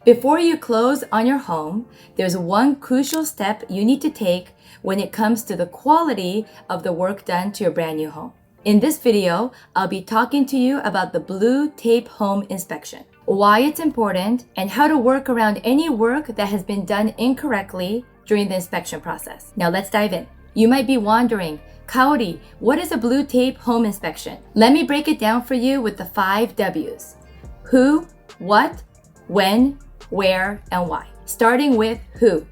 Before you close on your home, there's one crucial step you need to take when it comes to the quality of the work done to your brand new home. In this video, I'll be talking to you about the blue tape home inspection, why it's important, and how to work around any work that has been done incorrectly during the inspection process. Now let's dive in. You might be wondering, Kaori, what is a blue tape home inspection? Let me break it down for you with the 5 W's. Who, what, when, where, and why. Starting with who.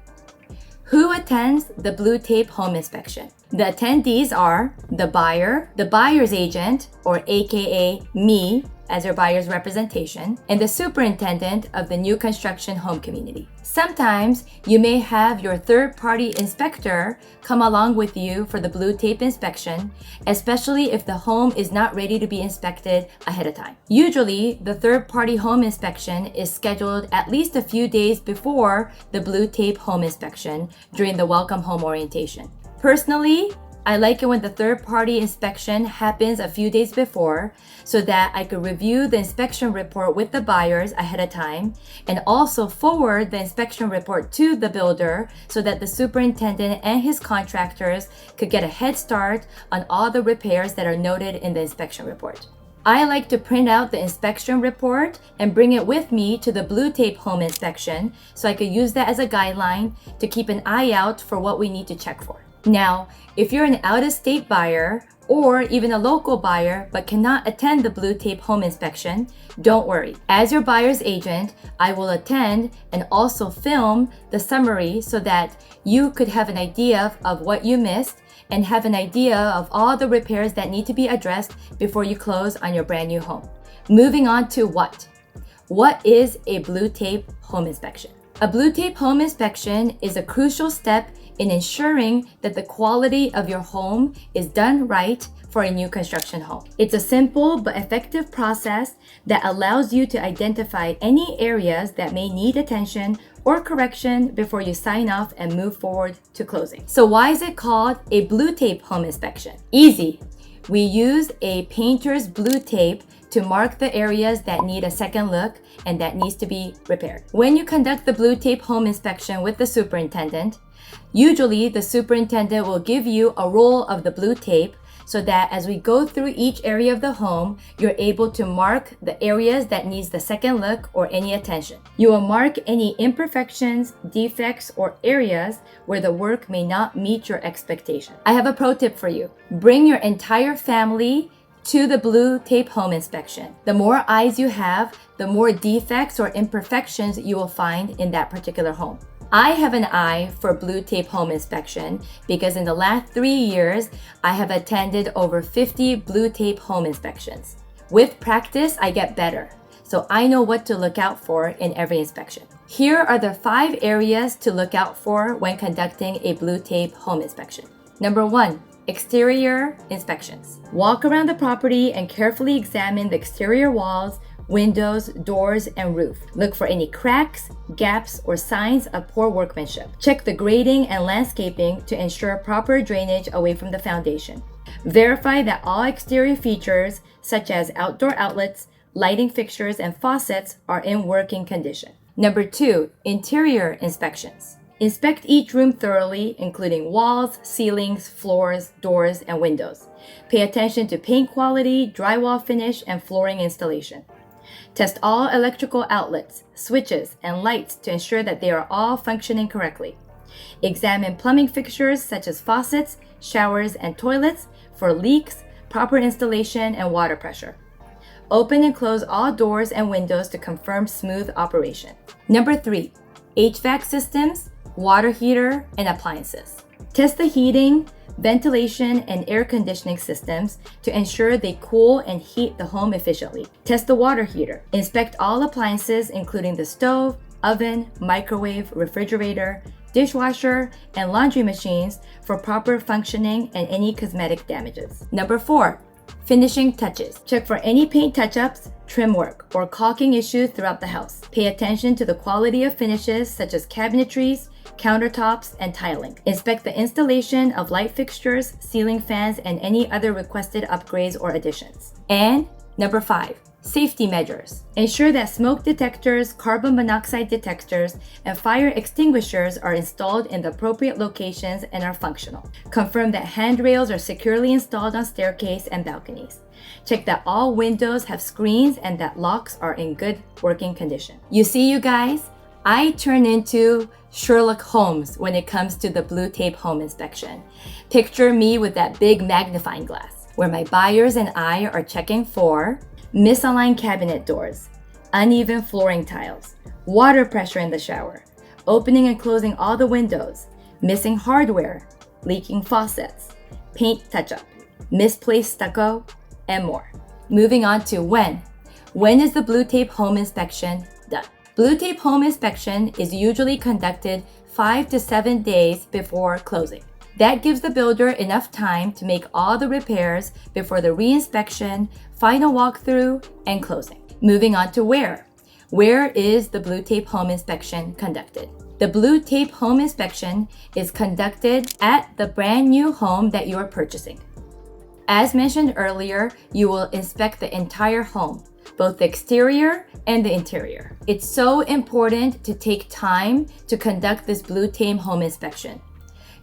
Who attends the blue tape home inspection? The attendees are the buyer, the buyer's agent, or AKA me, as your buyer's representation, and the superintendent of the new construction home community. Sometimes you may have your third-party inspector come along with you for the blue tape inspection, especially if the home is not ready to be inspected ahead of time. Usually, the third-party home inspection is scheduled at least a few days before the blue tape home inspection during the welcome home orientation. Personally, I like it when the third-party inspection happens a few days before so that I could review the inspection report with the buyers ahead of time and also forward the inspection report to the builder so that the superintendent and his contractors could get a head start on all the repairs that are noted in the inspection report. I like to print out the inspection report and bring it with me to the blue tape home inspection so I could use that as a guideline to keep an eye out for what we need to check for. Now, if you're an out-of-state buyer or even a local buyer but cannot attend the blue tape home inspection, don't worry. As your buyer's agent, I will attend and also film the summary so that you could have an idea of what you missed and have an idea of all the repairs that need to be addressed before you close on your brand new home. Moving on to what? What is a blue tape home inspection? A blue tape home inspection is a crucial step in ensuring that the quality of your home is done right for a new construction home. It's a simple but effective process that allows you to identify any areas that may need attention or correction before you sign off and move forward to closing. So why is it called a blue tape home inspection? Easy. We use a painter's blue tape to mark the areas that need a second look and that needs to be repaired. When you conduct the blue tape home inspection with the superintendent, usually the superintendent will give you a roll of the blue tape so that as we go through each area of the home, you're able to mark the areas that needs the second look or any attention. You will mark any imperfections, defects, or areas where the work may not meet your expectation. I have a pro tip for you. Bring your entire family to the blue tape home inspection. The more eyes you have, the more defects or imperfections you will find in that particular home. I have an eye for blue tape home inspection because in the last 3 years, I have attended over 50 blue tape home inspections. With practice, I get better, so I know what to look out for in every inspection. Here are the 5 areas to look out for when conducting a blue tape home inspection. Number 1. Exterior inspections. Walk around the property and carefully examine the exterior walls, windows, doors, and roof. Look for any cracks, gaps, or signs of poor workmanship. Check the grading and landscaping to ensure proper drainage away from the foundation. Verify that all exterior features, such as outdoor outlets, lighting fixtures, and faucets, are in working condition. Number 2, interior inspections. Inspect each room thoroughly, including walls, ceilings, floors, doors, and windows. Pay attention to paint quality, drywall finish, and flooring installation. Test all electrical outlets, switches, and lights to ensure that they are all functioning correctly. Examine plumbing fixtures such as faucets, showers, and toilets for leaks, proper installation, and water pressure. Open and close all doors and windows to confirm smooth operation. Number 3, HVAC systems, water heater, and appliances. Test the heating, ventilation, and air conditioning systems to ensure they cool and heat the home efficiently. Test the water heater. Inspect all appliances including the stove, oven, microwave, refrigerator, dishwasher, and laundry machines for proper functioning and any cosmetic damages. Number 4, finishing touches. Check for any paint touch-ups, trim work, or caulking issues throughout the house. Pay attention to the quality of finishes such as cabinetries, countertops, and tiling. Inspect the installation of light fixtures, ceiling fans, and any other requested upgrades or additions. And number 5, Safety measures. Ensure that smoke detectors, carbon monoxide detectors, and fire extinguishers are installed in the appropriate locations and are functional. Confirm that handrails are securely installed on staircase and balconies. Check that all windows have screens and that locks are in good working condition. You see, you guys, I turn into Sherlock Holmes when it comes to the blue tape home inspection. Picture me with that big magnifying glass, where my buyers and I are checking for misaligned cabinet doors, uneven flooring tiles, water pressure in the shower, opening and closing all the windows, missing hardware, leaking faucets, paint touch-up, misplaced stucco, and more. Moving on to when. When is the blue tape home inspection done? Blue tape home inspection is usually conducted 5 to 7 days before closing. That gives the builder enough time to make all the repairs before the re-inspection, final walkthrough, and closing. Moving on to where. Where is the blue tape home inspection conducted? The blue tape home inspection is conducted at the brand new home that you are purchasing. As mentioned earlier, you will inspect the entire home, both the exterior and the interior. It's so important to take time to conduct this blue tape home inspection.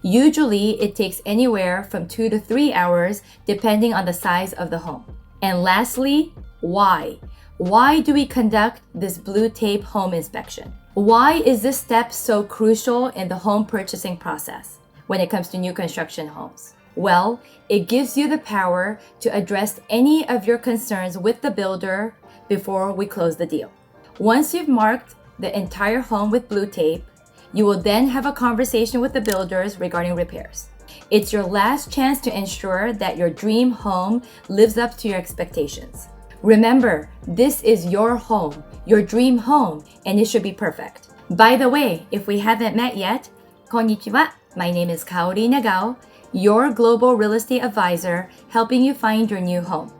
Usually, it takes anywhere from 2 to 3 hours depending on the size of the home. And lastly, why? Why do we conduct this blue tape home inspection? Why is this step so crucial in the home purchasing process when it comes to new construction homes? Well, it gives you the power to address any of your concerns with the builder before we close the deal. Once you've marked the entire home with blue tape, you will then have a conversation with the builders regarding repairs. It's your last chance to ensure that your dream home lives up to your expectations. Remember, this is your home, your dream home, and it should be perfect. By the way, if we haven't met yet, konnichiwa, my name is Kaori Nagao, your global real estate advisor helping you find your new home.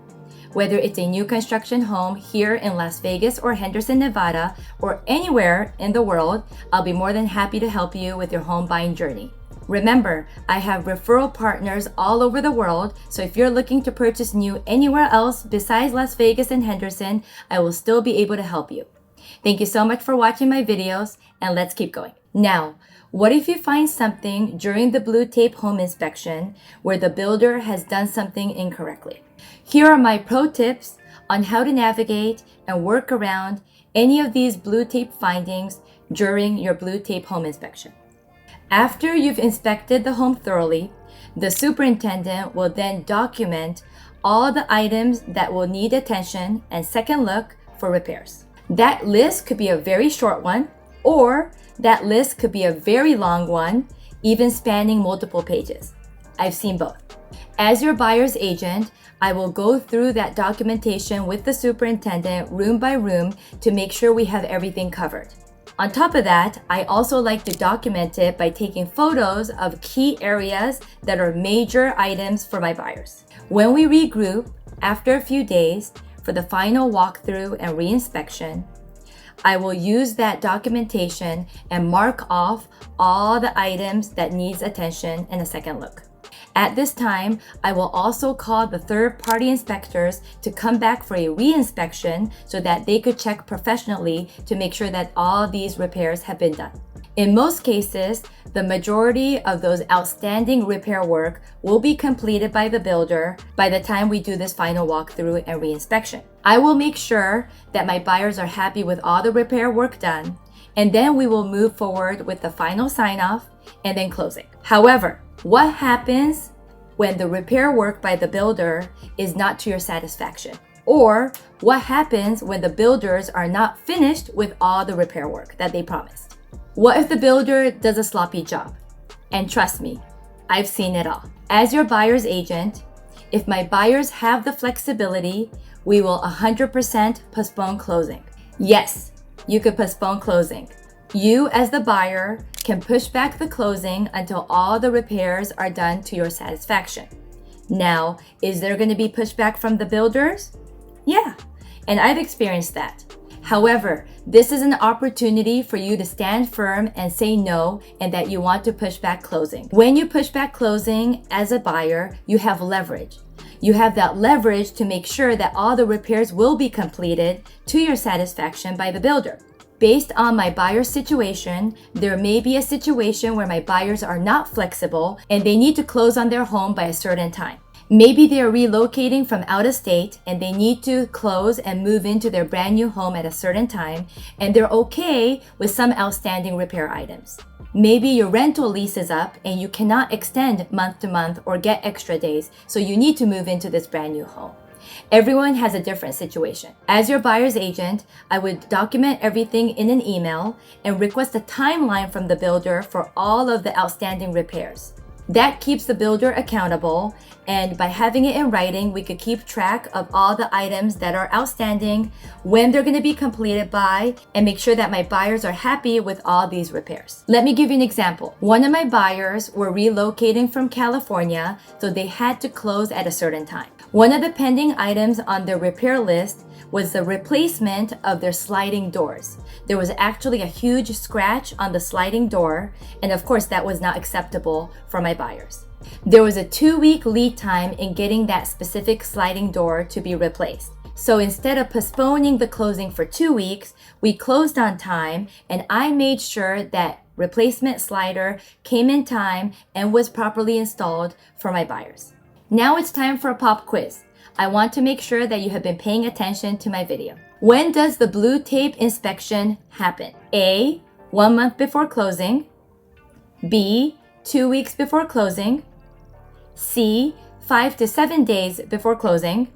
Whether it's a new construction home here in Las Vegas or Henderson, Nevada, or anywhere in the world, I'll be more than happy to help you with your home buying journey. Remember, I have referral partners all over the world, so if you're looking to purchase new anywhere else besides Las Vegas and Henderson, I will still be able to help you. Thank you so much for watching my videos, and let's keep going. Now, what if you find something during the blue tape home inspection where the builder has done something incorrectly? Here are my pro tips on how to navigate and work around any of these blue tape findings during your blue tape home inspection. After you've inspected the home thoroughly, the superintendent will then document all the items that will need attention and second look for repairs. That list could be a very short one, or that list could be a very long one, even spanning multiple pages. I've seen both. As your buyer's agent, I will go through that documentation with the superintendent room by room to make sure we have everything covered. On top of that, I also like to document it by taking photos of key areas that are major items for my buyers. When we regroup after a few days for the final walkthrough and re-inspection, I will use that documentation and mark off all the items that needs attention and a second look. At this time, I will also call the third-party inspectors to come back for a re-inspection so that they could check professionally to make sure that all these repairs have been done. In most cases, the majority of those outstanding repair work will be completed by the builder by the time we do this final walkthrough and re-inspection. I will make sure that my buyers are happy with all the repair work done, and then we will move forward with the final sign-off and then closing. However, what happens when the repair work by the builder is not to your satisfaction? Or what happens when the builders are not finished with all the repair work that they promised? What if the builder does a sloppy job? And trust me, I've seen it all. As your buyer's agent, if my buyers have the flexibility, we will 100% postpone closing. Yes, you could postpone closing. You, as the buyer, can push back the closing until all the repairs are done to your satisfaction. Now, is there going to be pushback from the builders? Yeah, and I've experienced that. However, this is an opportunity for you to stand firm and say no and that you want to push back closing. When you push back closing as a buyer, you have leverage. You have that leverage to make sure that all the repairs will be completed to your satisfaction by the builder. Based on my buyer's situation, there may be a situation where my buyers are not flexible and they need to close on their home by a certain time. Maybe they are relocating from out of state and they need to close and move into their brand new home at a certain time, and they're okay with some outstanding repair items. Maybe your rental lease is up and you cannot extend month to month or get extra days, so you need to move into this brand new home. Everyone has a different situation. As your buyer's agent, I would document everything in an email and request a timeline from the builder for all of the outstanding repairs. That keeps the builder accountable, and by having it in writing, we could keep track of all the items that are outstanding, when they're going to be completed by, and make sure that my buyers are happy with all these repairs. Let me give you an example. One of my buyers were relocating from California, so they had to close at a certain time. One of the pending items on their repair list was the replacement of their sliding doors. There was actually a huge scratch on the sliding door, and of course that was not acceptable for my buyers. There was a 2-week lead time in getting that specific sliding door to be replaced. So instead of postponing the closing for 2 weeks, we closed on time, and I made sure that replacement slider came in time and was properly installed for my buyers. Now it's time for a pop quiz. I want to make sure that you have been paying attention to my video. When does the blue tape inspection happen? A, 1 month before closing. B, 2 weeks before closing. C, 5 to 7 days before closing.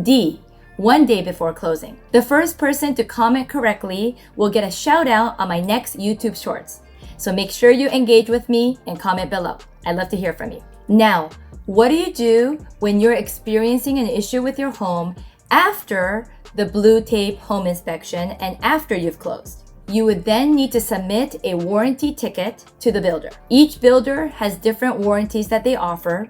D, 1 day before closing. The first person to comment correctly will get a shout out on my next YouTube Shorts. So make sure you engage with me and comment below. I'd love to hear from you. Now, what do you do when you're experiencing an issue with your home after the blue tape home inspection and after you've closed? You would then need to submit a warranty ticket to the builder. Each builder has different warranties that they offer,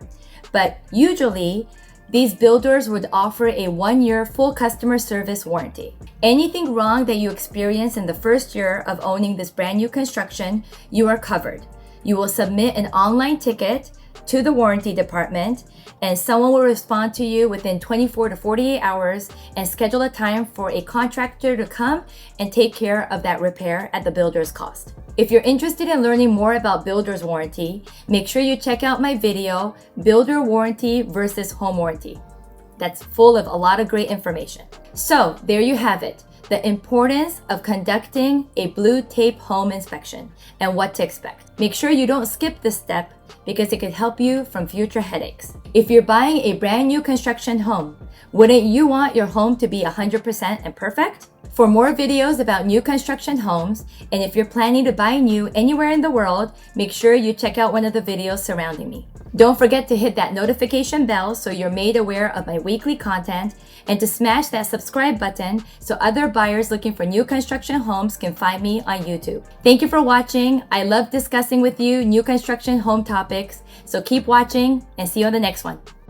but usually these builders would offer a 1-year full customer service warranty. Anything wrong that you experience in the first year of owning this brand new construction, you are covered. You will submit an online ticket to the warranty department, and someone will respond to you within 24 to 48 hours and schedule a time for a contractor to come and take care of that repair at the builder's cost. If you're interested in learning more about builder's warranty, make sure you check out my video, Builder Warranty versus Home Warranty. That's full of a lot of great information. So there you have it, the importance of conducting a blue tape home inspection and what to expect. Make sure you don't skip this step because it could help you from future headaches. If you're buying a brand new construction home, wouldn't you want your home to be 100% and perfect? For more videos about new construction homes, and if you're planning to buy new anywhere in the world, make sure you check out one of the videos surrounding me. Don't forget to hit that notification bell so you're made aware of my weekly content, and to smash that subscribe button so other buyers looking for new construction homes can find me on YouTube. Thank you for watching. I love discussing with you new construction home topics, so keep watching and see you on the next one.